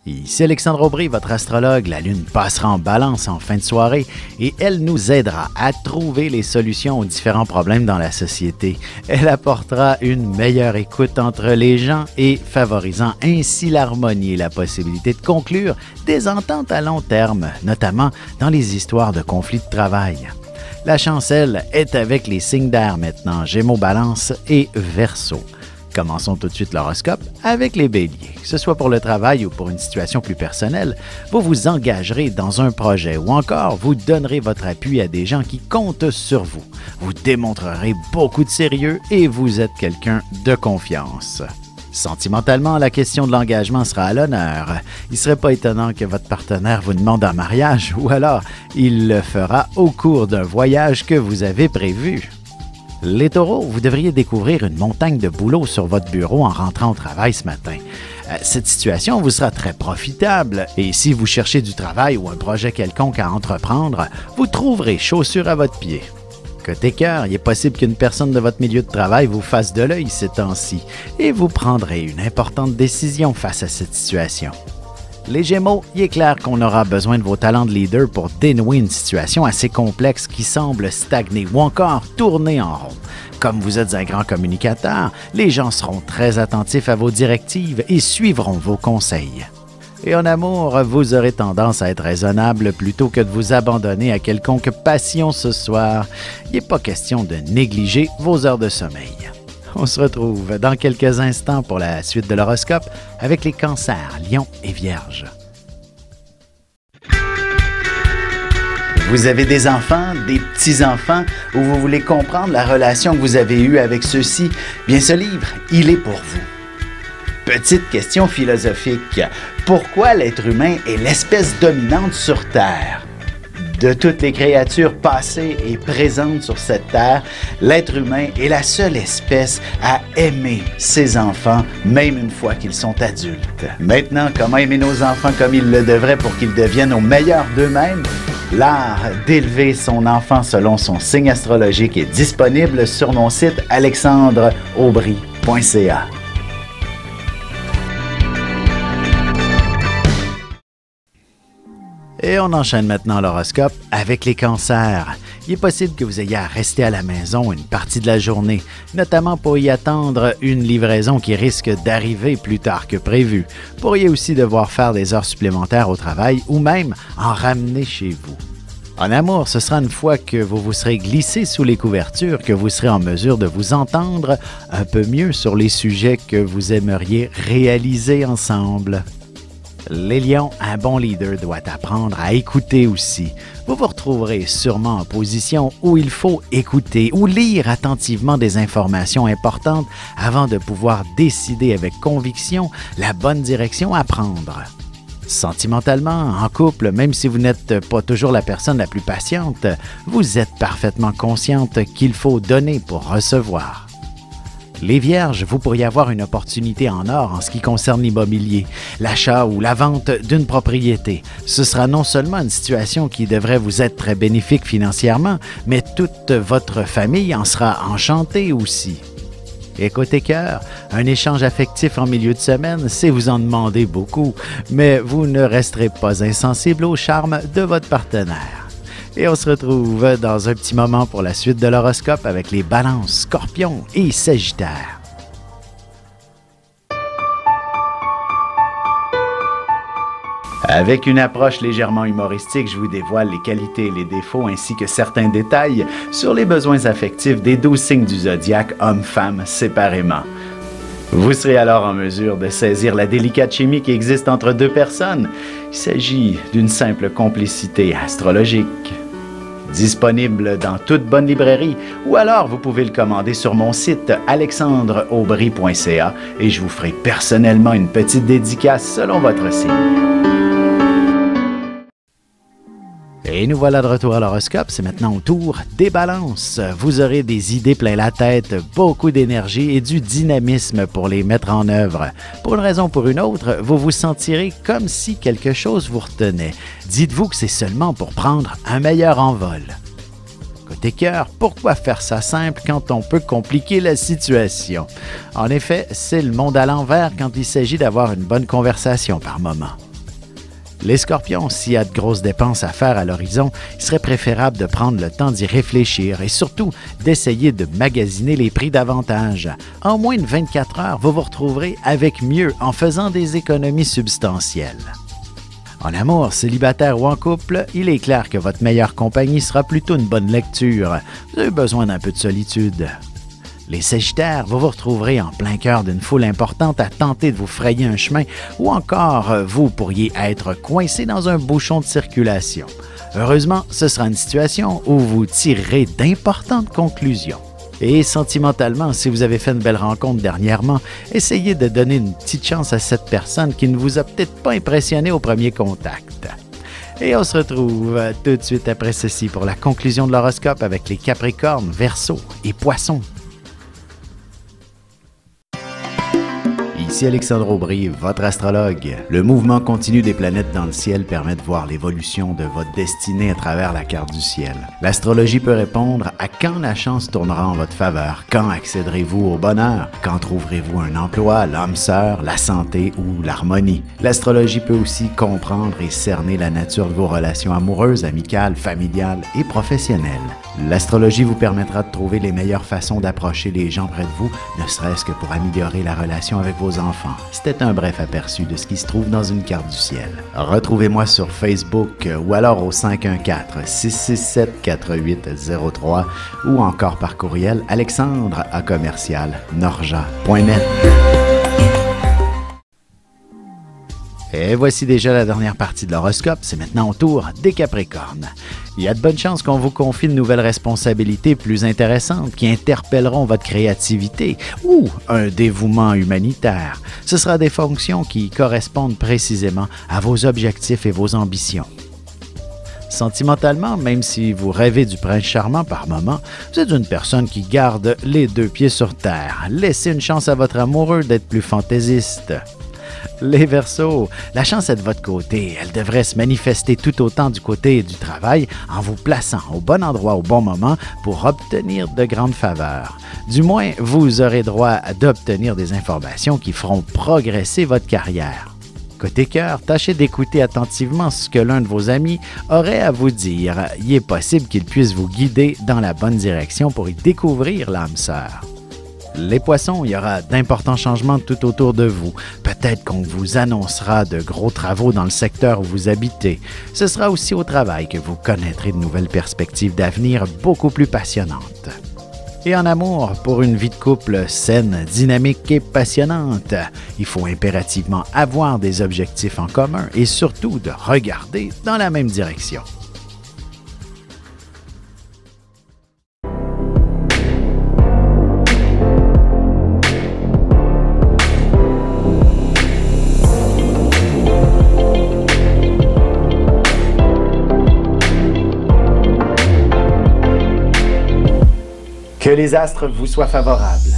Ici Alexandre Aubry, votre astrologue. La Lune passera en balance en fin de soirée et elle nous aidera à trouver les solutions aux différents problèmes dans la société. Elle apportera une meilleure écoute entre les gens et favorisant ainsi l'harmonie et la possibilité de conclure des ententes à long terme, notamment dans les histoires de conflits de travail. La chance, elle, est avec les signes d'air maintenant, Gémeaux, Balance et Verseau. Commençons tout de suite l'horoscope avec les béliers. Que ce soit pour le travail ou pour une situation plus personnelle, vous vous engagerez dans un projet ou encore vous donnerez votre appui à des gens qui comptent sur vous. Vous démontrerez beaucoup de sérieux et vous êtes quelqu'un de confiance. Sentimentalement, la question de l'engagement sera à l'honneur. Il ne serait pas étonnant que votre partenaire vous demande en mariage ou alors il le fera au cours d'un voyage que vous avez prévu. Les taureaux, vous devriez découvrir une montagne de boulot sur votre bureau en rentrant au travail ce matin. Cette situation vous sera très profitable et si vous cherchez du travail ou un projet quelconque à entreprendre, vous trouverez chaussure à votre pied. Côté cœur, il est possible qu'une personne de votre milieu de travail vous fasse de l'œil ces temps-ci et vous prendrez une importante décision face à cette situation. Les Gémeaux, il est clair qu'on aura besoin de vos talents de leader pour dénouer une situation assez complexe qui semble stagner ou encore tourner en rond. Comme vous êtes un grand communicateur, les gens seront très attentifs à vos directives et suivront vos conseils. Et en amour, vous aurez tendance à être raisonnable plutôt que de vous abandonner à quelconque passion ce soir. Il n'est pas question de négliger vos heures de sommeil. On se retrouve dans quelques instants pour la suite de l'horoscope avec les cancers, lions et vierges. Vous avez des enfants, des petits-enfants, ou vous voulez comprendre la relation que vous avez eue avec ceux-ci? Bien, ce livre, il est pour vous. Petite question philosophique. Pourquoi l'être humain est l'espèce dominante sur Terre? De toutes les créatures passées et présentes sur cette terre, l'être humain est la seule espèce à aimer ses enfants, même une fois qu'ils sont adultes. Maintenant, comment aimer nos enfants comme ils le devraient pour qu'ils deviennent au meilleur d'eux-mêmes? L'art d'élever son enfant selon son signe astrologique est disponible sur mon site alexandreaubry.ca. Et on enchaîne maintenant l'horoscope avec les cancers. Il est possible que vous ayez à rester à la maison une partie de la journée, notamment pour y attendre une livraison qui risque d'arriver plus tard que prévu. Vous pourriez aussi devoir faire des heures supplémentaires au travail ou même en ramener chez vous. En amour, ce sera une fois que vous vous serez glissé sous les couvertures que vous serez en mesure de vous entendre un peu mieux sur les sujets que vous aimeriez réaliser ensemble. Les lions, un bon leader doit apprendre à écouter aussi. Vous vous retrouverez sûrement en position où il faut écouter ou lire attentivement des informations importantes avant de pouvoir décider avec conviction la bonne direction à prendre. Sentimentalement, en couple, même si vous n'êtes pas toujours la personne la plus patiente, vous êtes parfaitement consciente qu'il faut donner pour recevoir. Les Vierges, vous pourriez avoir une opportunité en or en ce qui concerne l'immobilier, l'achat ou la vente d'une propriété. Ce sera non seulement une situation qui devrait vous être très bénéfique financièrement, mais toute votre famille en sera enchantée aussi. Et côté cœur, un échange affectif en milieu de semaine, c'est vous en demander beaucoup, mais vous ne resterez pas insensible au charme de votre partenaire. Et on se retrouve dans un petit moment pour la suite de l'horoscope avec les balances, scorpions et sagittaires. Avec une approche légèrement humoristique, je vous dévoile les qualités et les défauts ainsi que certains détails sur les besoins affectifs des 12 signes du zodiaque, hommes-femmes séparément. Vous serez alors en mesure de saisir la délicate chimie qui existe entre deux personnes. Il s'agit d'une simple complicité astrologique. Disponible dans toute bonne librairie ou alors vous pouvez le commander sur mon site alexandreaubry.ca et je vous ferai personnellement une petite dédicace selon votre signe. Et nous voilà de retour à l'horoscope, c'est maintenant au tour des balances. Vous aurez des idées plein la tête, beaucoup d'énergie et du dynamisme pour les mettre en œuvre. Pour une raison ou pour une autre, vous vous sentirez comme si quelque chose vous retenait. Dites-vous que c'est seulement pour prendre un meilleur envol. Côté cœur, pourquoi faire ça simple quand on peut compliquer la situation? En effet, c'est le monde à l'envers quand il s'agit d'avoir une bonne conversation par moment. Les Scorpions, s'il y a de grosses dépenses à faire à l'horizon, il serait préférable de prendre le temps d'y réfléchir et surtout d'essayer de magasiner les prix davantage. En moins de 24 heures, vous vous retrouverez avec mieux en faisant des économies substantielles. En amour, célibataire ou en couple, il est clair que votre meilleure compagnie sera plutôt une bonne lecture. Vous avez besoin d'un peu de solitude. Les Sagittaires, vous vous retrouverez en plein cœur d'une foule importante à tenter de vous frayer un chemin ou encore vous pourriez être coincé dans un bouchon de circulation. Heureusement, ce sera une situation où vous tirerez d'importantes conclusions. Et sentimentalement, si vous avez fait une belle rencontre dernièrement, essayez de donner une petite chance à cette personne qui ne vous a peut-être pas impressionné au premier contact. Et on se retrouve tout de suite après ceci pour la conclusion de l'horoscope avec les Capricornes, Verseaux et Poissons. Ici Alexandre Aubry, votre astrologue. Le mouvement continu des planètes dans le ciel permet de voir l'évolution de votre destinée à travers la carte du ciel. L'astrologie peut répondre à quand la chance tournera en votre faveur, quand accéderez-vous au bonheur, quand trouverez-vous un emploi, l'âme sœur, la santé ou l'harmonie. L'astrologie peut aussi comprendre et cerner la nature de vos relations amoureuses, amicales, familiales et professionnelles. L'astrologie vous permettra de trouver les meilleures façons d'approcher les gens près de vous, ne serait-ce que pour améliorer la relation avec vos enfants. C'était un bref aperçu de ce qui se trouve dans une carte du ciel. Retrouvez-moi sur Facebook ou alors au 514-667-4803 ou encore par courriel alexandre@norja.net. Et voici déjà la dernière partie de l'horoscope, c'est maintenant au tour des Capricornes. Il y a de bonnes chances qu'on vous confie de nouvelles responsabilités plus intéressantes qui interpelleront votre créativité ou un dévouement humanitaire. Ce sera des fonctions qui correspondent précisément à vos objectifs et vos ambitions. Sentimentalement, même si vous rêvez du prince charmant par moment, vous êtes une personne qui garde les deux pieds sur terre. Laissez une chance à votre amoureux d'être plus fantaisiste. Les Verseaux, la chance est de votre côté. Elle devrait se manifester tout autant du côté du travail en vous plaçant au bon endroit au bon moment pour obtenir de grandes faveurs. Du moins, vous aurez droit d'obtenir des informations qui feront progresser votre carrière. Côté cœur, tâchez d'écouter attentivement ce que l'un de vos amis aurait à vous dire. Il est possible qu'il puisse vous guider dans la bonne direction pour y découvrir l'âme sœur. Les Poissons, il y aura d'importants changements tout autour de vous. Peut-être qu'on vous annoncera de gros travaux dans le secteur où vous habitez. Ce sera aussi au travail que vous connaîtrez de nouvelles perspectives d'avenir beaucoup plus passionnantes. Et en amour, pour une vie de couple saine, dynamique et passionnante, il faut impérativement avoir des objectifs en commun et surtout de regarder dans la même direction. Que les astres vous soient favorables.